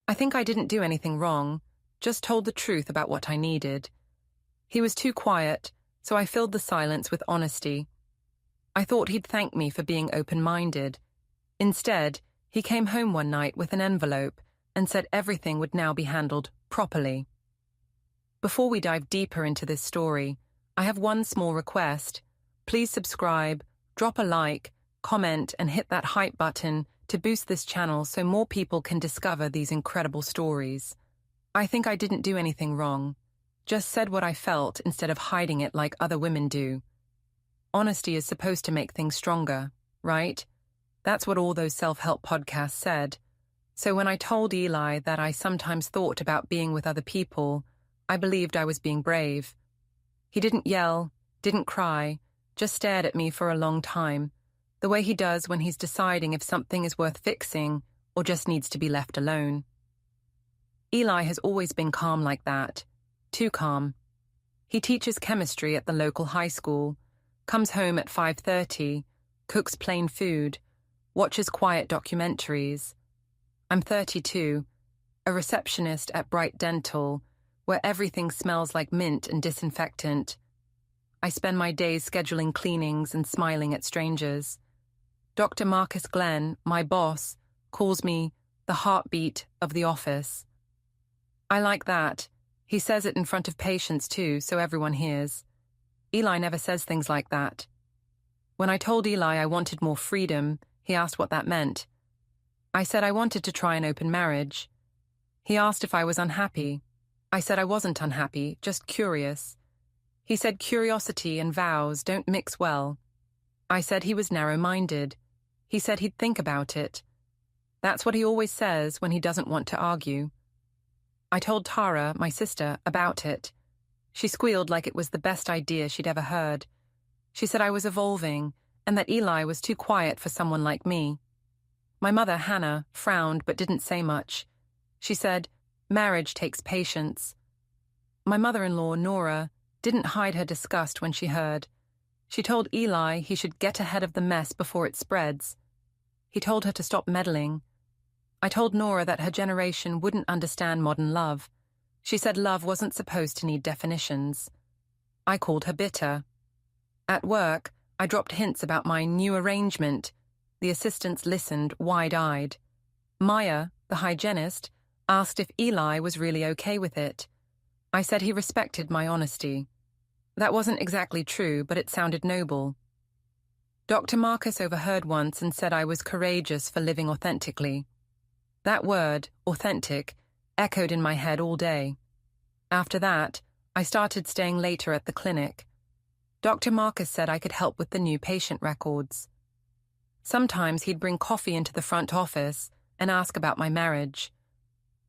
I think I didn't do anything wrong, just told the truth about what I needed. He was too quiet, so I filled the silence with honesty. I thought he'd thank me for being open-minded. Instead, he came home one night with an envelope and said everything would now be handled properly. Before we dive deeper into this story, I have one small request. Please subscribe, drop a like, comment, and hit that hype button to boost this channel so more people can discover these incredible stories. I think I didn't do anything wrong, just said what I felt instead of hiding it like other women do. Honesty is supposed to make things stronger, right? That's what all those self-help podcasts said. So when I told Eli that I sometimes thought about being with other people, I believed I was being brave. He didn't yell, didn't cry, just stared at me for a long time, the way he does when he's deciding if something is worth fixing or just needs to be left alone. Eli has always been calm like that, too calm. He teaches chemistry at the local high school, comes home at 5:30, cooks plain food, watches quiet documentaries. I'm 32, a receptionist at Bright Dental, where everything smells like mint and disinfectant. I spend my days scheduling cleanings and smiling at strangers. Dr. Marcus Glenn, my boss, calls me the heartbeat of the office. I like that. He says it in front of patients too, so everyone hears. Eli never says things like that. When I told Eli I wanted more freedom, he asked what that meant. I said I wanted to try an open marriage. He asked if I was unhappy. I said I wasn't unhappy, just curious. He said curiosity and vows don't mix well. I said he was narrow-minded. He said he'd think about it. That's what he always says when he doesn't want to argue. I told Tara, my sister, about it. She squealed like it was the best idea she'd ever heard. She said I was evolving and that Eli was too quiet for someone like me. My mother, Hannah, frowned but didn't say much. She said, marriage takes patience. My mother-in-law, Nora, didn't hide her disgust when she heard. She told Eli he should get ahead of the mess before it spreads. He told her to stop meddling. I told Nora that her generation wouldn't understand modern love. She said love wasn't supposed to need definitions. I called her bitter. At work, I dropped hints about my new arrangement. The assistants listened wide-eyed. Maya, the hygienist, asked if Eli was really okay with it. I said he respected my honesty. That wasn't exactly true, but it sounded noble. Dr. Marcus overheard once and said I was courageous for living authentically. That word, authentic, echoed in my head all day. After that, I started staying later at the clinic. Dr. Marcus said I could help with the new patient records. Sometimes he'd bring coffee into the front office and ask about my marriage.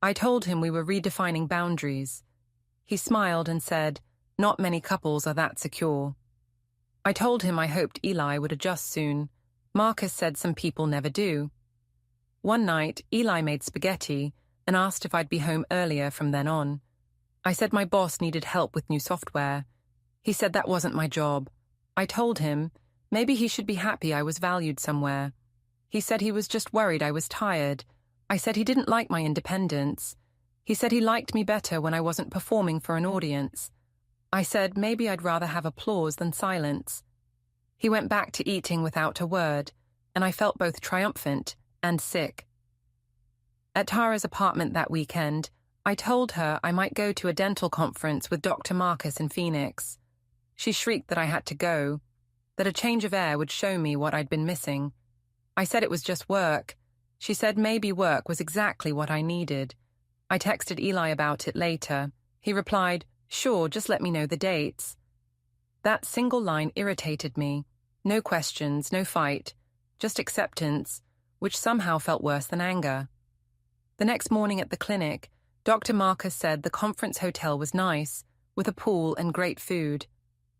I told him we were redefining boundaries. He smiled and said, not many couples are that secure. I told him I hoped Eli would adjust soon. Marcus said some people never do. One night, Eli made spaghetti and asked if I'd be home earlier from then on. I said my boss needed help with new software. He said that wasn't my job. I told him maybe he should be happy I was valued somewhere. He said he was just worried I was tired. I said he didn't like my independence. He said he liked me better when I wasn't performing for an audience. I said maybe I'd rather have applause than silence. He went back to eating without a word, and I felt both triumphant and sick. At Tara's apartment that weekend, I told her I might go to a dental conference with Dr. Marcus in Phoenix. She shrieked that I had to go, that a change of air would show me what I'd been missing. I said it was just work. She said maybe work was exactly what I needed. I texted Eli about it later. He replied, sure, just let me know the dates. That single line irritated me. No questions, no fight, just acceptance, which somehow felt worse than anger. The next morning at the clinic, Dr. Marcus said the conference hotel was nice, with a pool and great food.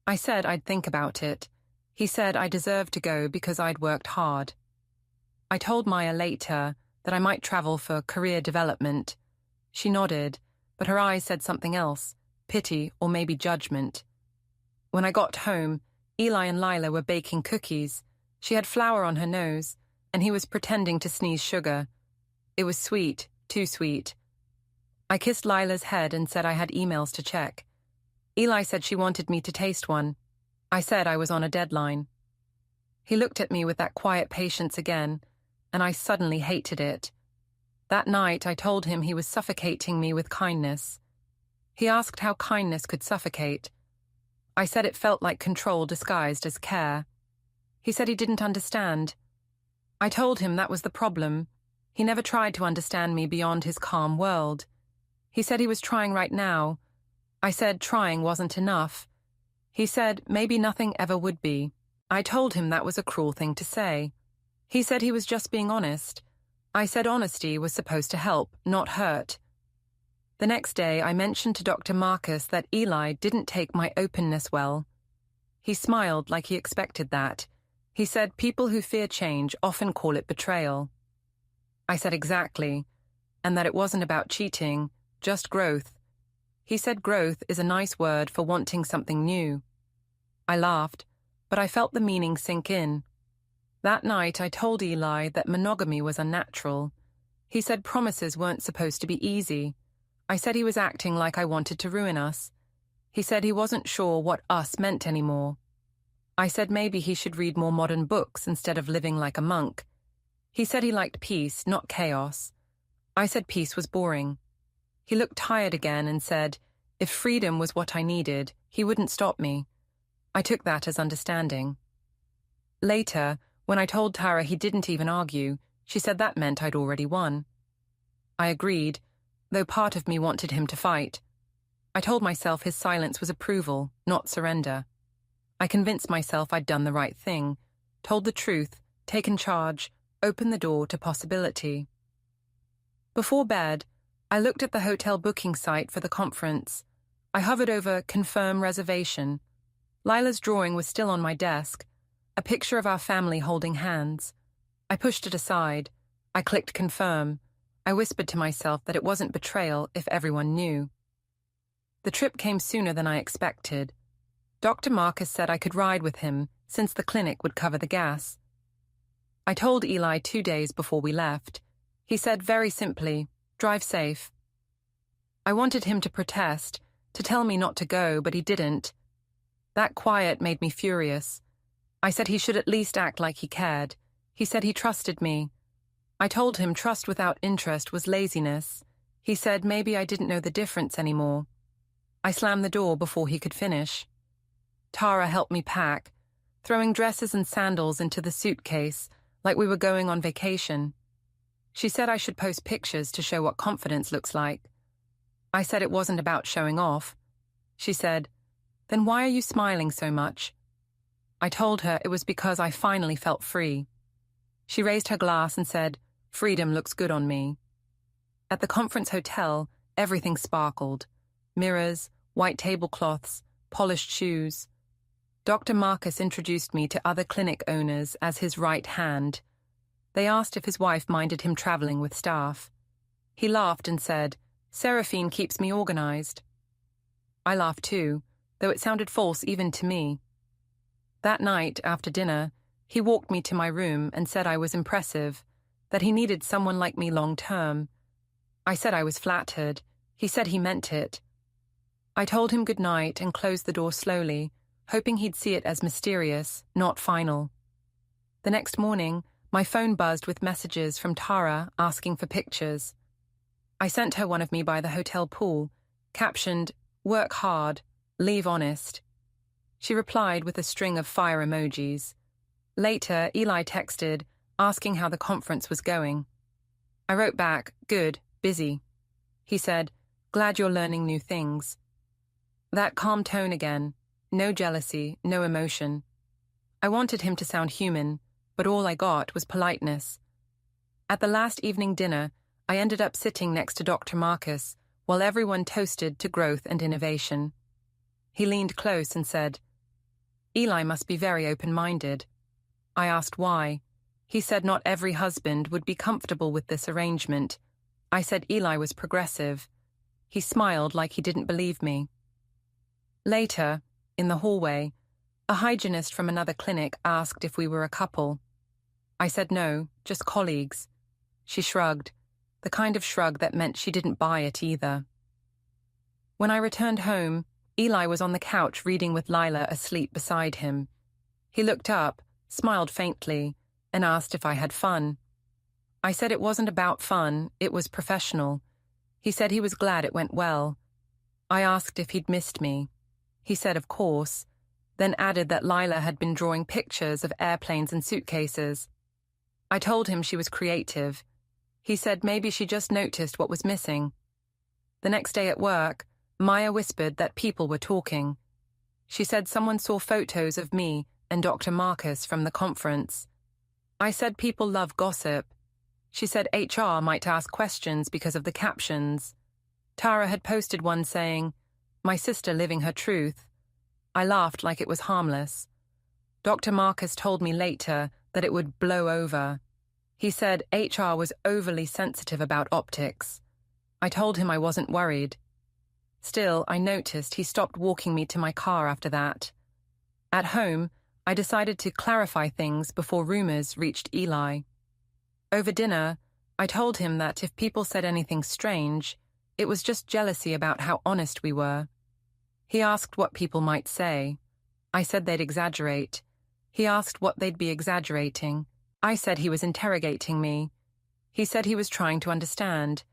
I said I'd think about it. He said I deserved to go because I'd worked hard. I told Maya later that I might travel for career development. She nodded, but her eyes said something else, pity or maybe judgment. When I got home, Eli and Lila were baking cookies. She had flour on her nose, and he was pretending to sneeze sugar. It was sweet, too sweet. I kissed Lila's head and said I had emails to check. Eli said she wanted me to taste one. I said I was on a deadline. He looked at me with that quiet patience again, and I suddenly hated it. That night I told him he was suffocating me with kindness. He asked how kindness could suffocate. I said it felt like control disguised as care. He said he didn't understand. I told him that was the problem. He never tried to understand me beyond his calm world. He said he was trying right now. I said trying wasn't enough. He said maybe nothing ever would be. I told him that was a cruel thing to say. He said he was just being honest. I said honesty was supposed to help, not hurt. The next day, I mentioned to Dr. Marcus that Eli didn't take my openness well. He smiled like he expected that. He said people who fear change often call it betrayal. I said exactly, and that it wasn't about cheating, just growth. He said growth is a nice word for wanting something new. I laughed, but I felt the meaning sink in. That night, I told Eli that monogamy was unnatural. He said promises weren't supposed to be easy. I said he was acting like I wanted to ruin us. He said he wasn't sure what us meant anymore. I said maybe he should read more modern books instead of living like a monk. He said he liked peace, not chaos. I said peace was boring. He looked tired again and said, if freedom was what I needed, he wouldn't stop me. I took that as understanding. Later, when I told Tara he didn't even argue, she said that meant I'd already won. I agreed, though part of me wanted him to fight. I told myself his silence was approval, not surrender. I convinced myself I'd done the right thing, told the truth, taken charge, opened the door to possibility. Before bed, I looked at the hotel booking site for the conference. I hovered over confirm reservation. Lila's drawing was still on my desk, a picture of our family holding hands. I pushed it aside. I clicked confirm. I whispered to myself that it wasn't betrayal if everyone knew. The trip came sooner than I expected. Dr. Marcus said I could ride with him, since the clinic would cover the gas. I told Eli 2 days before we left. He said very simply, drive safe. I wanted him to protest, to tell me not to go, but he didn't. That quiet made me furious. I said he should at least act like he cared. He said he trusted me. I told him trust without interest was laziness. He said maybe I didn't know the difference anymore. I slammed the door before he could finish. Tara helped me pack, throwing dresses and sandals into the suitcase like we were going on vacation. She said I should post pictures to show what confidence looks like. I said it wasn't about showing off. She said, then why are you smiling so much? I told her it was because I finally felt free. She raised her glass and said, freedom looks good on me. At the conference hotel, everything sparkled. Mirrors, white tablecloths, polished shoes. Dr. Marcus introduced me to other clinic owners as his right hand. They asked if his wife minded him traveling with staff. He laughed and said, Seraphine keeps me organized. I laughed too, though it sounded false even to me. That night, after dinner, he walked me to my room and said I was impressive, that he needed someone like me long-term. I said I was flattered. He said he meant it. I told him good night and closed the door slowly, hoping he'd see it as mysterious, not final. The next morning, my phone buzzed with messages from Tara asking for pictures. I sent her one of me by the hotel pool, captioned, work hard, leave honest. She replied with a string of fire emojis. Later, Eli texted, asking how the conference was going. I wrote back, good, busy. He said, glad you're learning new things. That calm tone again, no jealousy, no emotion. I wanted him to sound human, but all I got was politeness. At the last evening dinner, I ended up sitting next to Dr. Marcus while everyone toasted to growth and innovation. He leaned close and said, Eli must be very open-minded. I asked why. He said not every husband would be comfortable with this arrangement. I said Eli was progressive. He smiled like he didn't believe me. Later, in the hallway, a hygienist from another clinic asked if we were a couple. I said no, just colleagues. She shrugged. the kind of shrug that meant she didn't buy it either. When I returned home, Eli was on the couch reading with Lila asleep beside him. He looked up, smiled faintly, and asked if I had fun. I said it wasn't about fun, it was professional. He said he was glad it went well. I asked if he'd missed me. He said of course, then added that Lila had been drawing pictures of airplanes and suitcases. I told him she was creative. He said maybe she just noticed what was missing. The next day at work, Maya whispered that people were talking. She said someone saw photos of me and Dr. Marcus from the conference. I said people love gossip. She said HR might ask questions because of the captions. Tara had posted one saying, "My sister living her truth." I laughed like it was harmless. Dr. Marcus told me later that it would blow over. He said HR was overly sensitive about optics. I told him I wasn't worried. Still, I noticed he stopped walking me to my car after that. At home, I decided to clarify things before rumors reached Eli. Over dinner, I told him that if people said anything strange, it was just jealousy about how honest we were. He asked what people might say. I said they'd exaggerate. He asked what they'd be exaggerating. I said he was interrogating me. He said he was trying to understand.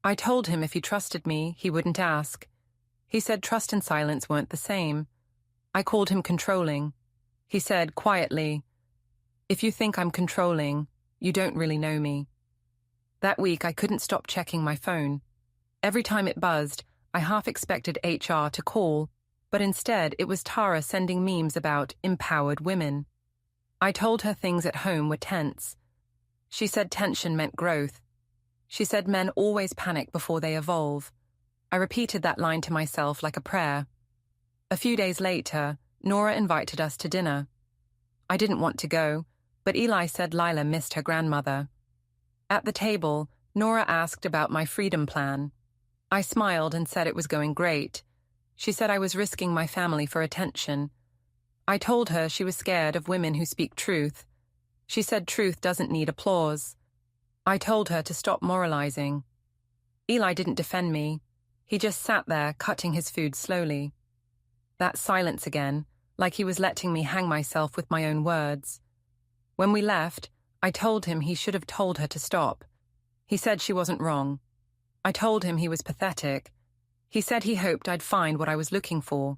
I told him if he trusted me, he wouldn't ask. He said trust and silence weren't the same. I called him controlling. He said quietly, "If you think I'm controlling, you don't really know me." That week, I couldn't stop checking my phone. Every time it buzzed, I half expected HR to call, but instead it was Tara sending memes about empowered women. I told her things at home were tense. She said tension meant growth. She said men always panic before they evolve. I repeated that line to myself like a prayer. A few days later, Nora invited us to dinner. I didn't want to go, but Eli said Lila missed her grandmother. At the table, Nora asked about my freedom plan. I smiled and said it was going great. She said I was risking my family for attention. I told her she was scared of women who speak truth. She said truth doesn't need applause. I told her to stop moralizing. Eli didn't defend me. He just sat there, cutting his food slowly. That silence again, like he was letting me hang myself with my own words. When we left, I told him he should have told her to stop. He said she wasn't wrong. I told him he was pathetic. He said he hoped I'd find what I was looking for.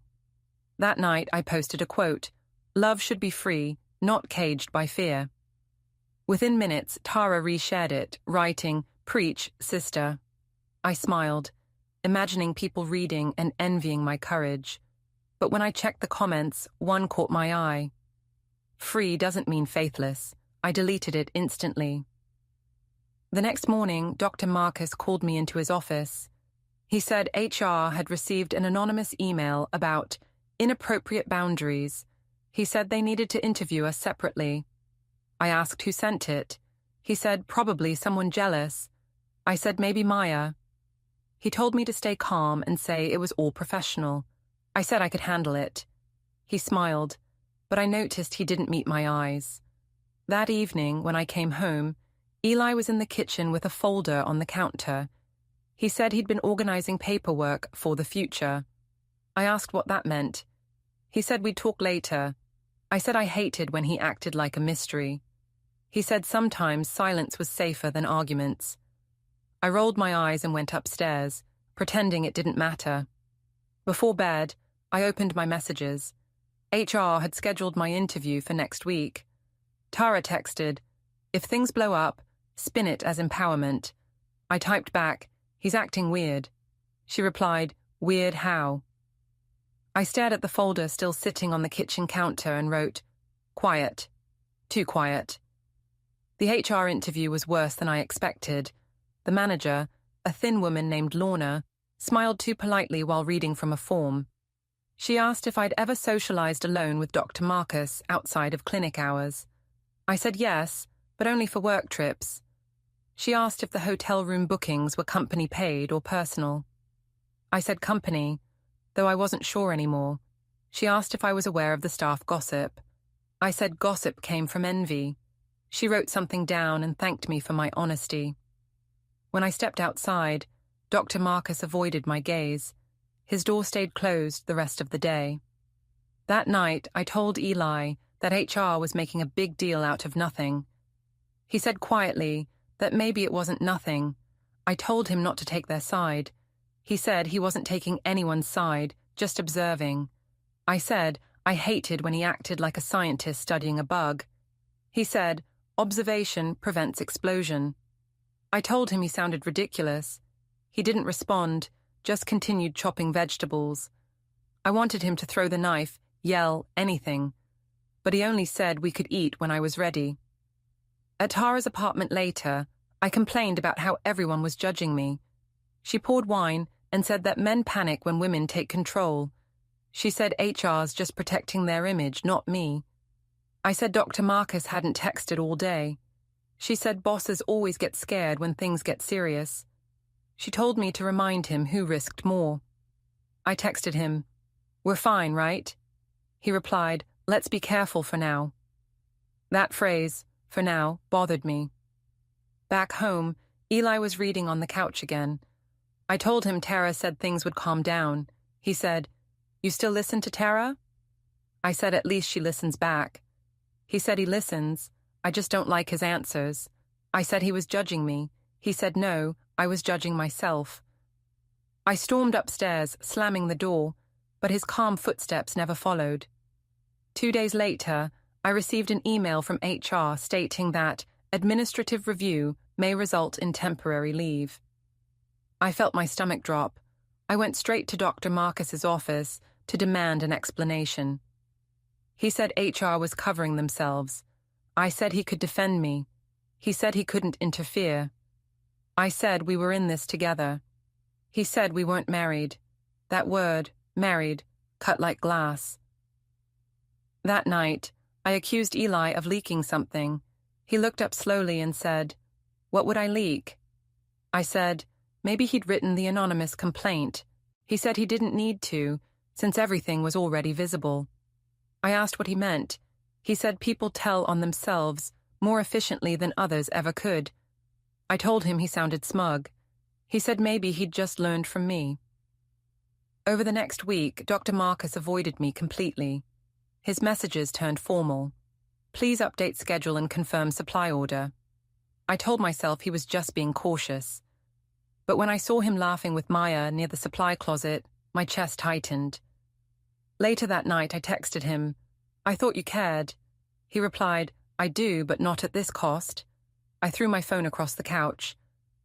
That night, I posted a quote, "Love should be free, not caged by fear." Within minutes, Tara reshared it, writing, "Preach, sister." I smiled, imagining people reading and envying my courage. But when I checked the comments, one caught my eye. Free doesn't mean faithless. I deleted it instantly. The next morning, Dr. Marcus called me into his office. He said HR had received an anonymous email about inappropriate boundaries. He said they needed to interview us separately. I asked who sent it. He said probably someone jealous. I said maybe Maya. He told me to stay calm and say it was all professional. I said I could handle it. He smiled, but I noticed he didn't meet my eyes. That evening, when I came home, Eli was in the kitchen with a folder on the counter. He said he'd been organizing paperwork for the future. I asked what that meant. He said we'd talk later. I said I hated when he acted like a mystery. He said sometimes silence was safer than arguments. I rolled my eyes and went upstairs, pretending it didn't matter. Before bed, I opened my messages. HR had scheduled my interview for next week. Tara texted, "If things blow up, spin it as empowerment." I typed back, "He's acting weird." She replied, "Weird how?" I stared at the folder still sitting on the kitchen counter and wrote, "Quiet. Too quiet." The HR interview was worse than I expected. The manager, a thin woman named Lorna, smiled too politely while reading from a form. She asked if I'd ever socialized alone with Dr. Marcus outside of clinic hours. I said yes, but only for work trips. She asked if the hotel room bookings were company paid or personal. I said company, though I wasn't sure anymore. She asked if I was aware of the staff gossip. I said gossip came from envy. She wrote something down and thanked me for my honesty. When I stepped outside, Dr. Marcus avoided my gaze. His door stayed closed the rest of the day. That night, I told Eli that HR was making a big deal out of nothing. He said quietly that maybe it wasn't nothing. I told him not to take their side. He said he wasn't taking anyone's side, just observing. I said I hated when he acted like a scientist studying a bug. He said, observation prevents explosion. I told him he sounded ridiculous. He didn't respond, just continued chopping vegetables. I wanted him to throw the knife, yell, anything. But he only said we could eat when I was ready. At Tara's apartment later, I complained about how everyone was judging me. She poured wine and said that men panic when women take control. She said HR's just protecting their image, not me. I said Dr. Marcus hadn't texted all day. She said bosses always get scared when things get serious. She told me to remind him who risked more. I texted him, "We're fine, right?" He replied, "Let's be careful for now." That phrase, "for now," bothered me. Back home, Eli was reading on the couch again. I told him Tara said things would calm down. He said, "You still listen to Tara?" I said at least she listens back. He said he listens, I just don't like his answers. I said he was judging me. He said no, I was judging myself. I stormed upstairs, slamming the door, but his calm footsteps never followed. 2 days later, I received an email from HR stating that administrative review may result in temporary leave. I felt my stomach drop. I went straight to Dr. Marcus's office to demand an explanation. He said HR was covering themselves. I said he could defend me. He said he couldn't interfere. I said we were in this together. He said we weren't married. That word, married, cut like glass. That night, I accused Eli of leaking something. He looked up slowly and said, "What would I leak?" I said, maybe he'd written the anonymous complaint. He said he didn't need to, since everything was already visible. I asked what he meant. He said people tell on themselves more efficiently than others ever could. I told him he sounded smug. He said maybe he'd just learned from me. Over the next week, Dr. Marcus avoided me completely. His messages turned formal. Please update schedule and confirm supply order. I told myself he was just being cautious. But when I saw him laughing with Maya near the supply closet, my chest tightened. Later that night, I texted him, "I thought you cared." He replied, "I do, but not at this cost." I threw my phone across the couch.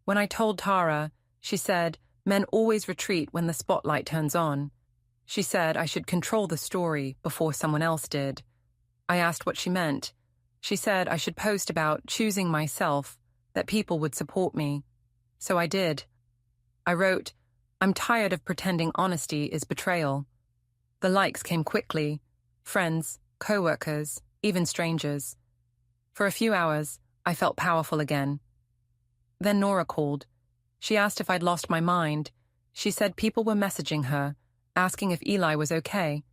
When I told Tara, she said, men always retreat when the spotlight turns on. She said I should control the story before someone else did. I asked what she meant. She said I should post about choosing myself, that people would support me. So I did. I wrote, "I'm tired of pretending honesty is betrayal." The likes came quickly. Friends, co-workers, even strangers. For a few hours, I felt powerful again. Then Nora called. She asked if I'd lost my mind. She said people were messaging her, asking if Eli was okay.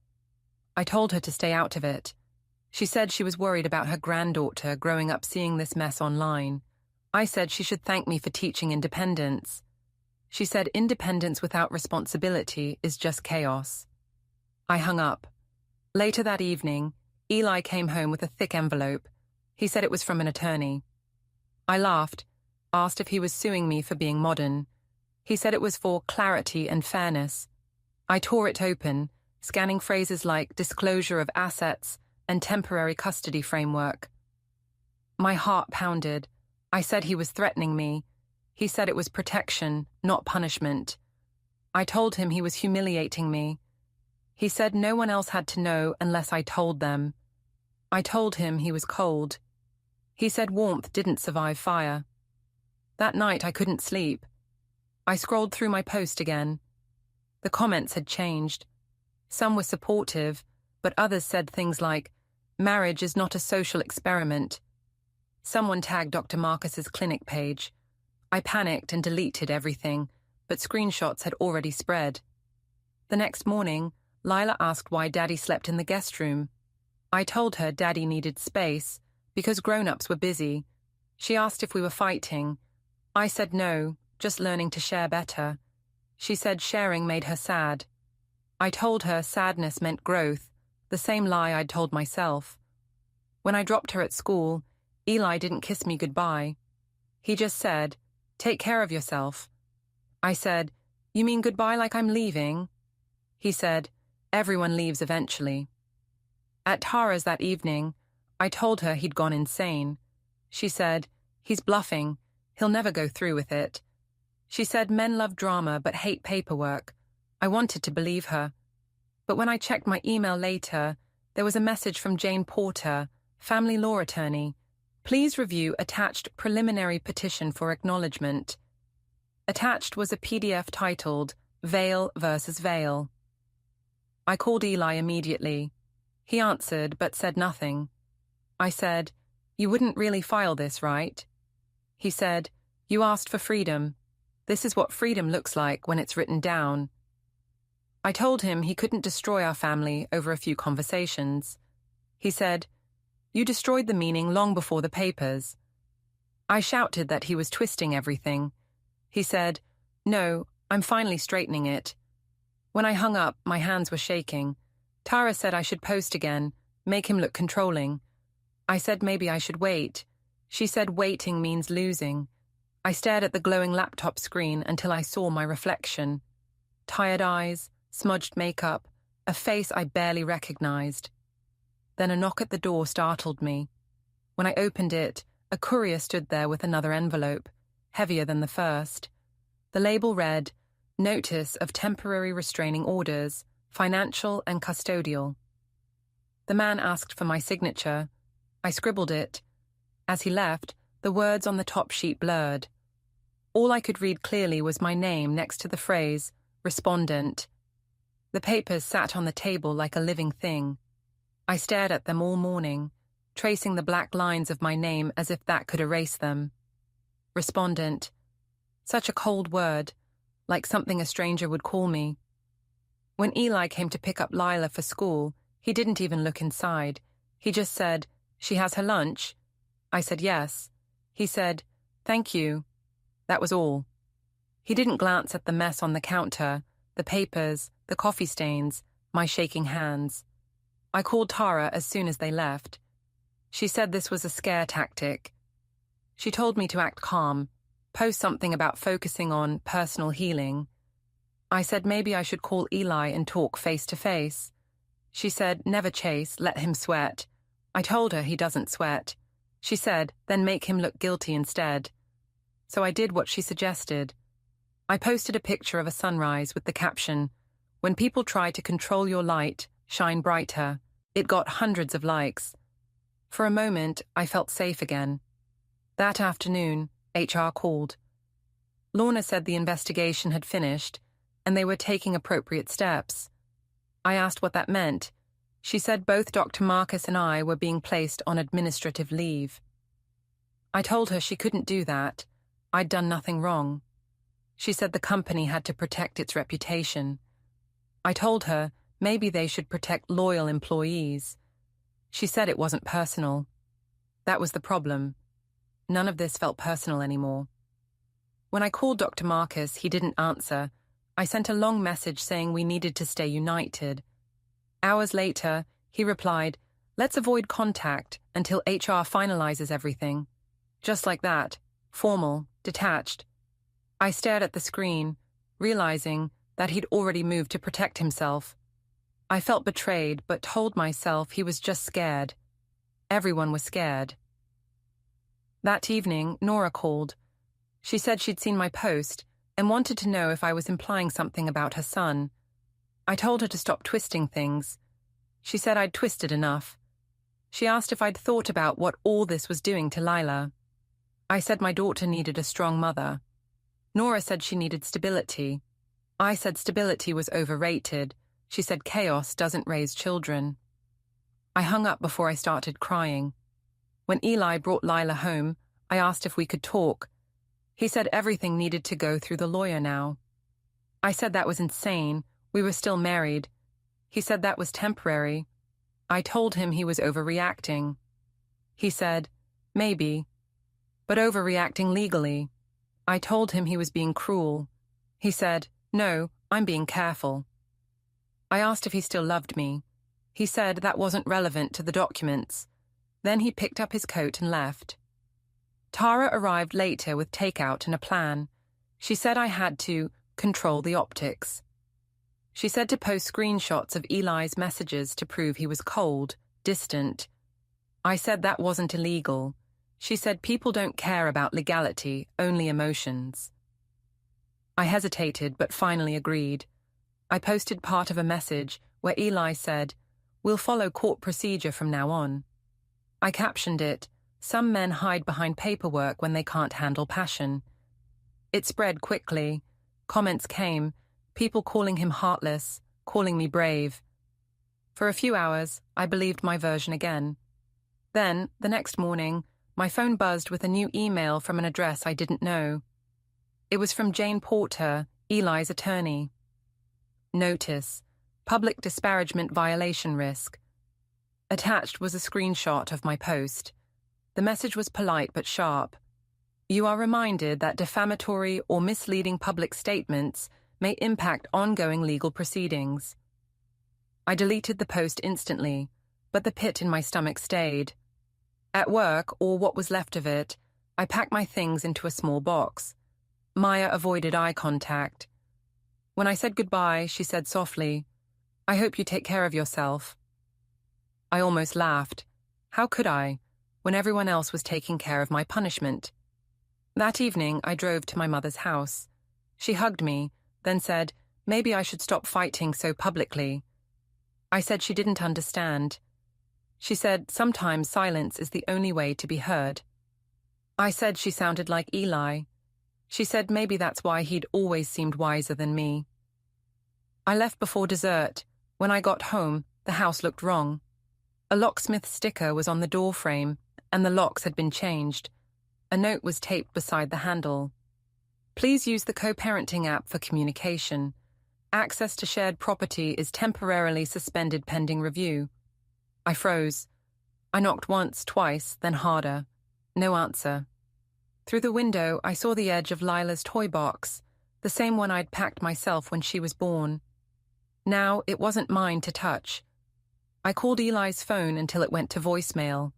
I told her to stay out of it. She said she was worried about her granddaughter growing up seeing this mess online. I said she should thank me for teaching independence. She said independence without responsibility is just chaos. I hung up. Later that evening, Eli came home with a thick envelope. He said it was from an attorney. I laughed, asked if he was suing me for being modern. He said it was for clarity and fairness. I tore it open, scanning phrases like disclosure of assets and temporary custody framework. My heart pounded. I said he was threatening me. He said it was protection, not punishment. I told him he was humiliating me. He said no one else had to know unless I told them. I told him he was cold. He said warmth didn't survive fire. That night I couldn't sleep. I scrolled through my post again. The comments had changed. Some were supportive, but others said things like, "Marriage is not a social experiment." Someone tagged Dr. Marcus's clinic page. I panicked and deleted everything, but screenshots had already spread. The next morning, Lila asked why Daddy slept in the guest room. I told her Daddy needed space because grown-ups were busy. She asked if we were fighting. I said no, just learning to share better. She said sharing made her sad. I told her sadness meant growth, the same lie I'd told myself. When I dropped her at school, Eli didn't kiss me goodbye. He just said, "Take care of yourself." I said, "You mean goodbye like I'm leaving?" He said, "Everyone leaves eventually." At Tara's that evening, I told her he'd gone insane. She said, "He's bluffing. He'll never go through with it." She said men love drama but hate paperwork. I wanted to believe her. But when I checked my email later, there was a message from Jane Porter, family law attorney. "Please review attached preliminary petition for acknowledgement." Attached was a PDF titled Vale versus Vale. I called Eli immediately. He answered but said nothing. I said, "You wouldn't really file this, right?" He said, "You asked for freedom. This is what freedom looks like when it's written down." I told him he couldn't destroy our family over a few conversations. He said, "You destroyed the meaning long before the papers." I shouted that he was twisting everything. He said, "No, I'm finally straightening it." When I hung up, my hands were shaking. Tara said I should post again, make him look controlling. I said maybe I should wait. She said waiting means losing. I stared at the glowing laptop screen until I saw my reflection. Tired eyes, smudged makeup, a face I barely recognized. Then a knock at the door startled me. When I opened it, a courier stood there with another envelope, heavier than the first. The label read, "Notice of temporary restraining orders, financial and custodial." The man asked for my signature. I scribbled it. As he left, the words on the top sheet blurred. All I could read clearly was my name next to the phrase, "Respondent." The papers sat on the table like a living thing. I stared at them all morning, tracing the black lines of my name as if that could erase them. Respondent. Such a cold word, like something a stranger would call me. When Eli came to pick up Lila for school, he didn't even look inside. He just said, "She has her lunch?" I said yes. He said, "Thank you." That was all. He didn't glance at the mess on the counter, the papers, the coffee stains, my shaking hands. I called Tara as soon as they left. She said this was a scare tactic. She told me to act calm, post something about focusing on personal healing. I said maybe I should call Eli and talk face to face. She said, "Never chase, let him sweat." I told her he doesn't sweat. She said, "Then make him look guilty instead." So I did what she suggested. I posted a picture of a sunrise with the caption, "When people try to control your light, shine brighter." It got hundreds of likes. For a moment, I felt safe again. That afternoon, HR called. Lorna said the investigation had finished, and they were taking appropriate steps. I asked what that meant. She said both Dr. Marcus and I were being placed on administrative leave. I told her she couldn't do that. I'd done nothing wrong. She said the company had to protect its reputation. I told her maybe they should protect loyal employees. She said it wasn't personal. That was the problem. None of this felt personal anymore. When I called Dr. Marcus, he didn't answer. I sent a long message saying we needed to stay united. Hours later, he replied, "Let's avoid contact until HR finalizes everything." Just like that, formal, detached. I stared at the screen, realizing that he'd already moved to protect himself. I felt betrayed, but told myself he was just scared. Everyone was scared. That evening, Nora called. She said she'd seen my post and wanted to know if I was implying something about her son. I told her to stop twisting things. She said I'd twisted enough. She asked if I'd thought about what all this was doing to Lila. I said my daughter needed a strong mother. Nora said she needed stability. I said stability was overrated. She said chaos doesn't raise children. I hung up before I started crying. When Eli brought Lila home, I asked if we could talk. He said everything needed to go through the lawyer now. I said that was insane. We were still married. He said that was temporary. I told him he was overreacting. He said, "Maybe, but overreacting legally." I told him he was being cruel. He said, "No, I'm being careful." I asked if he still loved me. He said that wasn't relevant to the documents. Then he picked up his coat and left. Tara arrived later with takeout and a plan. She said I had to control the optics. She said to post screenshots of Eli's messages to prove he was cold, distant. I said that wasn't illegal. She said people don't care about legality, only emotions. I hesitated, but finally agreed. I posted part of a message where Eli said, "We'll follow court procedure from now on." I captioned it, "Some men hide behind paperwork when they can't handle passion." It spread quickly. Comments came, people calling him heartless, calling me brave. For a few hours, I believed my version again. Then, the next morning, my phone buzzed with a new email from an address I didn't know. It was from Jane Porter, Eli's attorney. Notice: public disparagement violation risk. Attached was a screenshot of my post. The message was polite but sharp. You are reminded that defamatory or misleading public statements may impact ongoing legal proceedings. I deleted the post instantly, but the pit in my stomach stayed. At work, or what was left of it, I packed my things into a small box. Maya avoided eye contact. When I said goodbye, she said softly, "I hope you take care of yourself." I almost laughed. How could I, when everyone else was taking care of my punishment? That evening, I drove to my mother's house. She hugged me, then said, maybe I should stop fighting so publicly. I said she didn't understand. She said sometimes silence is the only way to be heard. I said she sounded like Eli. She said maybe that's why he'd always seemed wiser than me. I left before dessert. When I got home, the house looked wrong. A locksmith sticker was on the door frame, and the locks had been changed. A note was taped beside the handle. Please use the co-parenting app for communication. Access to shared property is temporarily suspended pending review. I froze. I knocked once, twice, then harder. No answer. Through the window, I saw the edge of Lila's toy box, the same one I'd packed myself when she was born. Now it wasn't mine to touch. I called Eli's phone until it went to voicemail.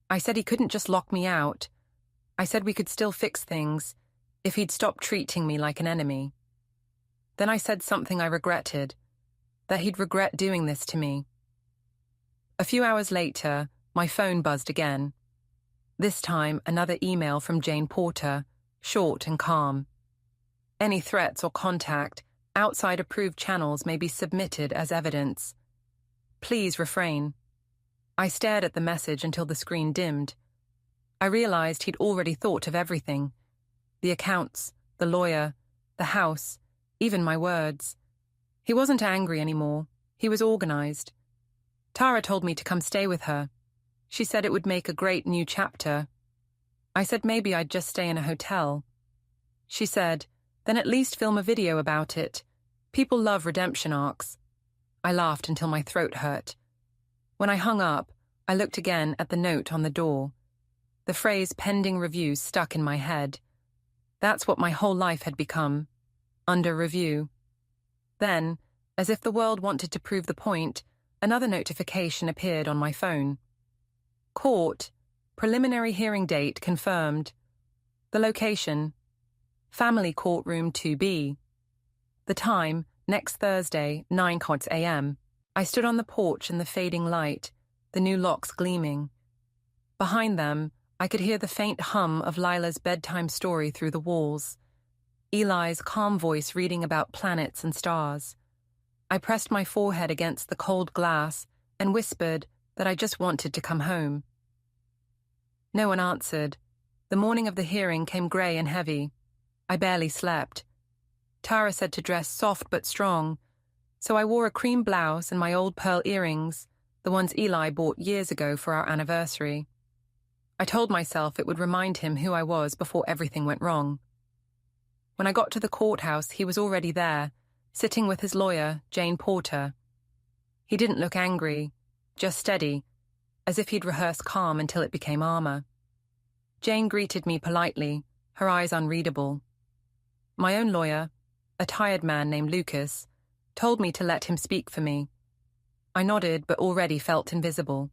I said he couldn't just lock me out. I said we could still fix things if he'd stop treating me like an enemy. Then I said something I regretted, that he'd regret doing this to me. A few hours later, my phone buzzed again. This time, another email from Jane Porter, short and calm. Any threats or contact outside approved channels may be submitted as evidence. Please refrain. I stared at the message until the screen dimmed. I realized he'd already thought of everything. The accounts, the lawyer, the house, even my words. He wasn't angry anymore. He was organized. Tara told me to come stay with her. She said it would make a great new chapter. I said maybe I'd just stay in a hotel. She said, then at least film a video about it. People love redemption arcs. I laughed until my throat hurt. When I hung up, I looked again at the note on the door. The phrase pending review stuck in my head. That's what my whole life had become. Under review. Then, as if the world wanted to prove the point, another notification appeared on my phone. Court. Preliminary hearing date confirmed. The location. Family Courtroom 2B. The time, next Thursday, 9 a.m. I stood on the porch in the fading light, the new locks gleaming. Behind them, I could hear the faint hum of Lila's bedtime story through the walls. Eli's calm voice reading about planets and stars. I pressed my forehead against the cold glass and whispered that I just wanted to come home. No one answered. The morning of the hearing came grey and heavy. I barely slept. Tara said to dress soft but strong, so I wore a cream blouse and my old pearl earrings, the ones Eli bought years ago for our anniversary. I told myself it would remind him who I was before everything went wrong. When I got to the courthouse, he was already there, sitting with his lawyer, Jane Porter. He didn't look angry, just steady, as if he'd rehearsed calm until it became armor. Jane greeted me politely, her eyes unreadable. My own lawyer, a tired man named Lucas, told me to let him speak for me. I nodded but already felt invisible.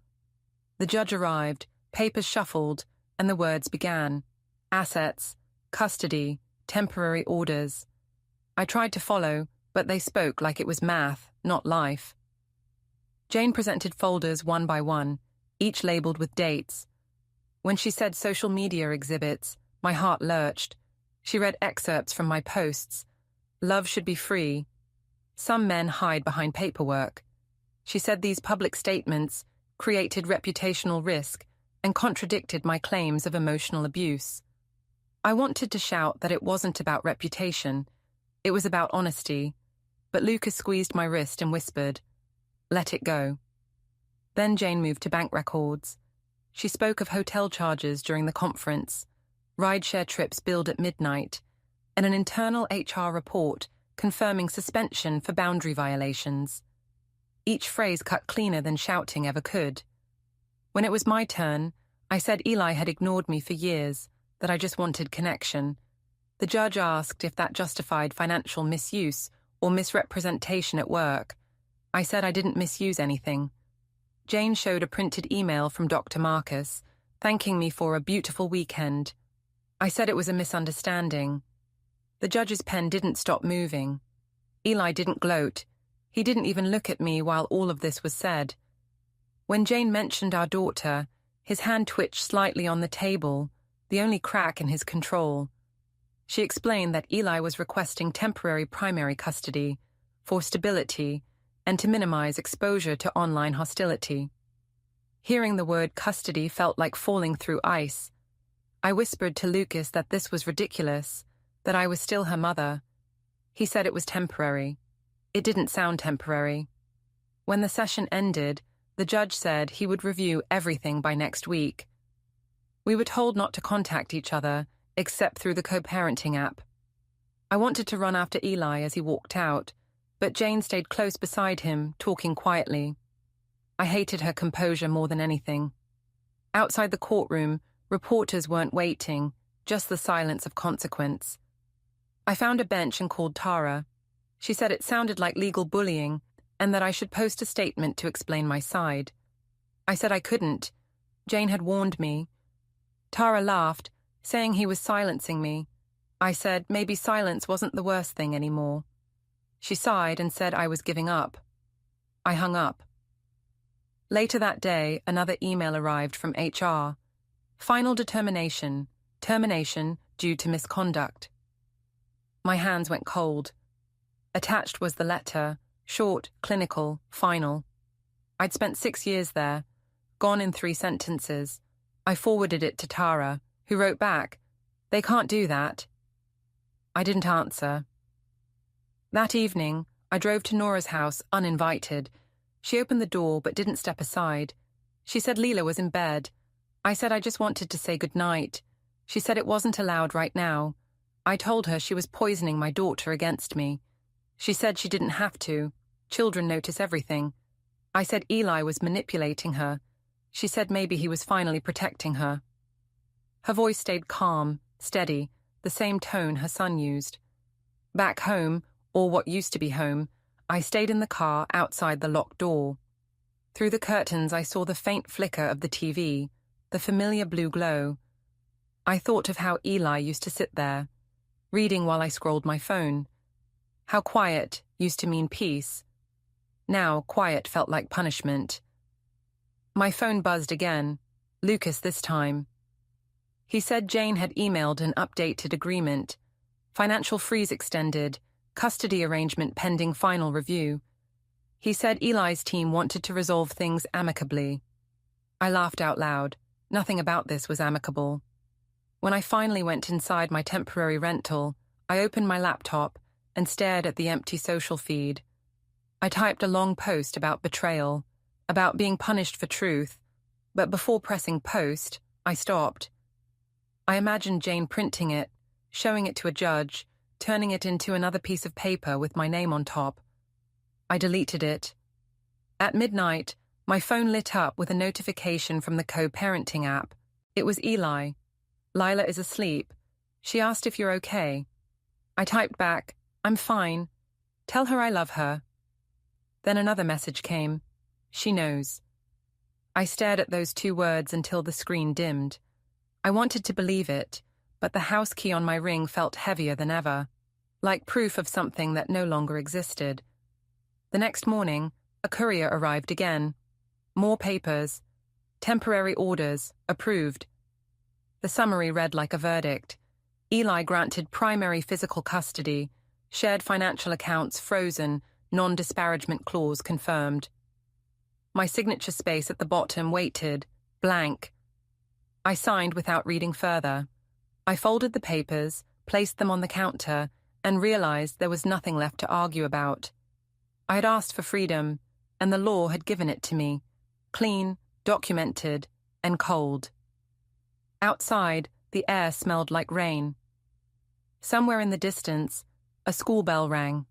The judge arrived, papers shuffled, and the words began. Assets, custody, temporary orders. I tried to follow, but they spoke like it was math, not life. Jane presented folders one by one, each labeled with dates. When she said social media exhibits, my heart lurched. She read excerpts from my posts. Love should be free. Some men hide behind paperwork. She said these public statements created reputational risk and contradicted my claims of emotional abuse. I wanted to shout that it wasn't about reputation. It was about honesty. But Lucas squeezed my wrist and whispered, "Let it go." Then Jane moved to bank records. She spoke of hotel charges during the conference, rideshare trips billed at midnight, and an internal HR report confirming suspension for boundary violations. Each phrase cut cleaner than shouting ever could. When it was my turn, I said Eli had ignored me for years, that I just wanted connection. The judge asked if that justified financial misuse or misrepresentation at work. I said I didn't misuse anything. Jane showed a printed email from Dr. Marcus, thanking me for a beautiful weekend. I said it was a misunderstanding. The judge's pen didn't stop moving. Eli didn't gloat. He didn't even look at me while all of this was said. When Jane mentioned our daughter, his hand twitched slightly on the table, the only crack in his control. She explained that Eli was requesting temporary primary custody for stability and to minimize exposure to online hostility. Hearing the word custody felt like falling through ice. I whispered to Lucas that this was ridiculous, that I was still her mother. He said it was temporary. It didn't sound temporary. When the session ended, the judge said he would review everything by next week. We were told not to contact each other, except through the co-parenting app. I wanted to run after Eli as he walked out, but Jane stayed close beside him, talking quietly. I hated her composure more than anything. Outside the courtroom, reporters weren't waiting, just the silence of consequence. I found a bench and called Tara. She said it sounded like legal bullying and that I should post a statement to explain my side. I said I couldn't. Jane had warned me. Tara laughed, saying he was silencing me. I said maybe silence wasn't the worst thing anymore. She sighed and said I was giving up. I hung up. Later that day, another email arrived from HR. Final determination, termination due to misconduct. My hands went cold. Attached was the letter, short, clinical, final. I'd spent 6 years there, gone in 3 sentences. I forwarded it to Tara, who wrote back, "They can't do that." I didn't answer. That evening, I drove to Nora's house uninvited. She opened the door but didn't step aside. She said Leela was in bed. I said I just wanted to say goodnight. She said it wasn't allowed right now. I told her she was poisoning my daughter against me. She said she didn't have to. Children notice everything. I said Eli was manipulating her. She said maybe he was finally protecting her. Her voice stayed calm, steady, the same tone her son used. Back home, or what used to be home, I stayed in the car outside the locked door. Through the curtains I saw the faint flicker of the TV, the familiar blue glow. I thought of how Eli used to sit there, reading while I scrolled my phone. How quiet used to mean peace. Now quiet felt like punishment. My phone buzzed again, Lucas this time. He said Jane had emailed an updated agreement. Financial freeze extended, custody arrangement pending final review. He said Eli's team wanted to resolve things amicably. I laughed out loud. Nothing about this was amicable. When I finally went inside my temporary rental, I opened my laptop and stared at the empty social feed. I typed a long post about betrayal, about being punished for truth, but before pressing post, I stopped. I imagined Jane printing it, showing it to a judge, turning it into another piece of paper with my name on top. I deleted it. At midnight, my phone lit up with a notification from the co-parenting app. It was Eli. "Lila is asleep. She asked if you're okay." I typed back, "I'm fine. Tell her I love her." Then another message came. "She knows." I stared at those 2 words until the screen dimmed. I wanted to believe it, but the house key on my ring felt heavier than ever, like proof of something that no longer existed. The next morning, a courier arrived again. More papers. Temporary orders, approved. The summary read like a verdict. Eli granted primary physical custody, shared financial accounts frozen, non-disparagement clause confirmed. My signature space at the bottom waited, blank. I signed without reading further. I folded the papers, placed them on the counter, and realized there was nothing left to argue about. I had asked for freedom, and the law had given it to me, clean, documented, and cold. Outside, the air smelled like rain. Somewhere in the distance, a school bell rang.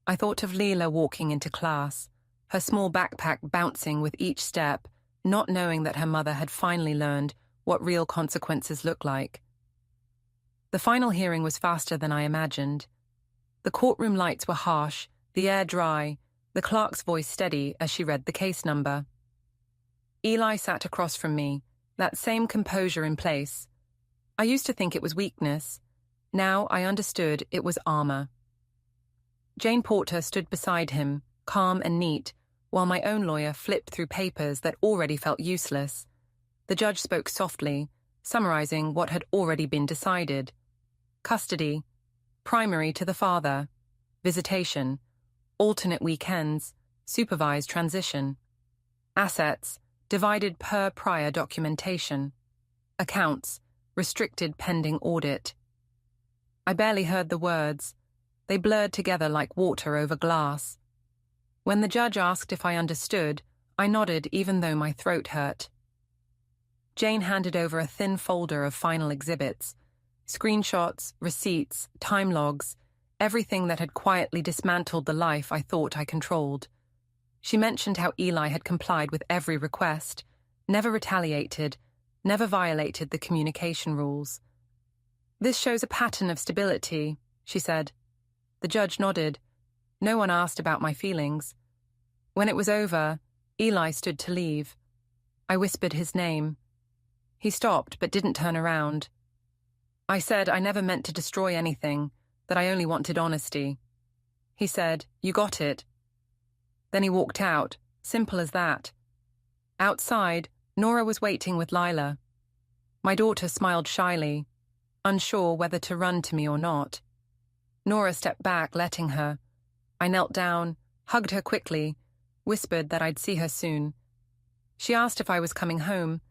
I thought of Leela walking into class, her small backpack bouncing with each step, not knowing that her mother had finally learned what real consequences look like. The final hearing was faster than I imagined. The courtroom lights were harsh, the air dry, the clerk's voice steady as she read the case number. Eli sat across from me, that same composure in place. I used to think it was weakness. Now I understood it was armor. Jane Porter stood beside him, calm and neat, while my own lawyer flipped through papers that already felt useless. The judge spoke softly, summarizing what had already been decided. Custody, primary to the father, visitation, alternate weekends, supervised transition. Assets, divided per prior documentation. Accounts, restricted pending audit. I barely heard the words. They blurred together like water over glass. When the judge asked if I understood, I nodded even though my throat hurt. Jane handed over a thin folder of final exhibits. Screenshots, receipts, time logs, everything that had quietly dismantled the life I thought I controlled. She mentioned how Eli had complied with every request, never retaliated, never violated the communication rules. "This shows a pattern of stability," she said. The judge nodded. No one asked about my feelings. When it was over, Eli stood to leave. I whispered his name. He stopped but didn't turn around. I said I never meant to destroy anything, that I only wanted honesty. He said, "You got it." Then he walked out, simple as that. Outside, Nora was waiting with Lila. My daughter smiled shyly, unsure whether to run to me or not. Nora stepped back, letting her. I knelt down, hugged her quickly, whispered that I'd see her soon. She asked if I was coming home.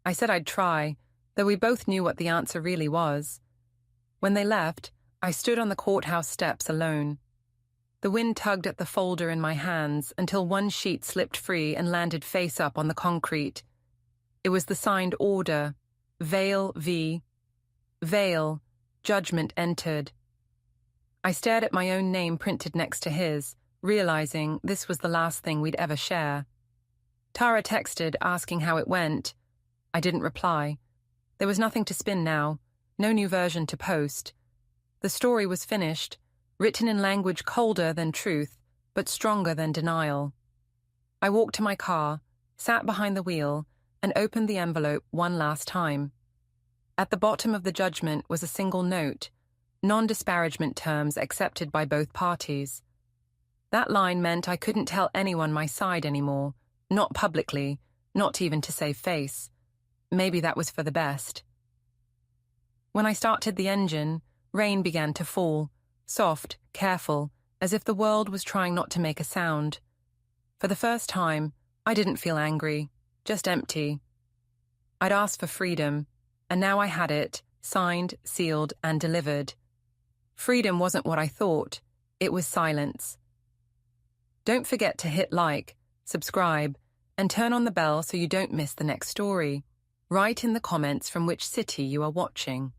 I said I'd try, though we both knew what the answer really was. When they left, I stood on the courthouse steps alone. The wind tugged at the folder in my hands until one sheet slipped free and landed face up on the concrete. It was the signed order, Vale v. Vale, judgment entered. I stared at my own name printed next to his, realizing this was the last thing we'd ever share. Tara texted asking how it went. I didn't reply. There was nothing to spin now, no new version to post. The story was finished, written in language colder than truth, but stronger than denial. I walked to my car, sat behind the wheel, and opened the envelope one last time. At the bottom of the judgment was a single note, non-disparagement terms accepted by both parties. That line meant I couldn't tell anyone my side anymore, not publicly, not even to save face. Maybe that was for the best. When I started the engine, rain began to fall, soft, careful, as if the world was trying not to make a sound. For the first time, I didn't feel angry, just empty. I'd asked for freedom, and now I had it, signed, sealed, and delivered. Freedom wasn't what I thought, it was silence. Don't forget to hit like, subscribe, and turn on the bell so you don't miss the next story. Write in the comments from which city you are watching.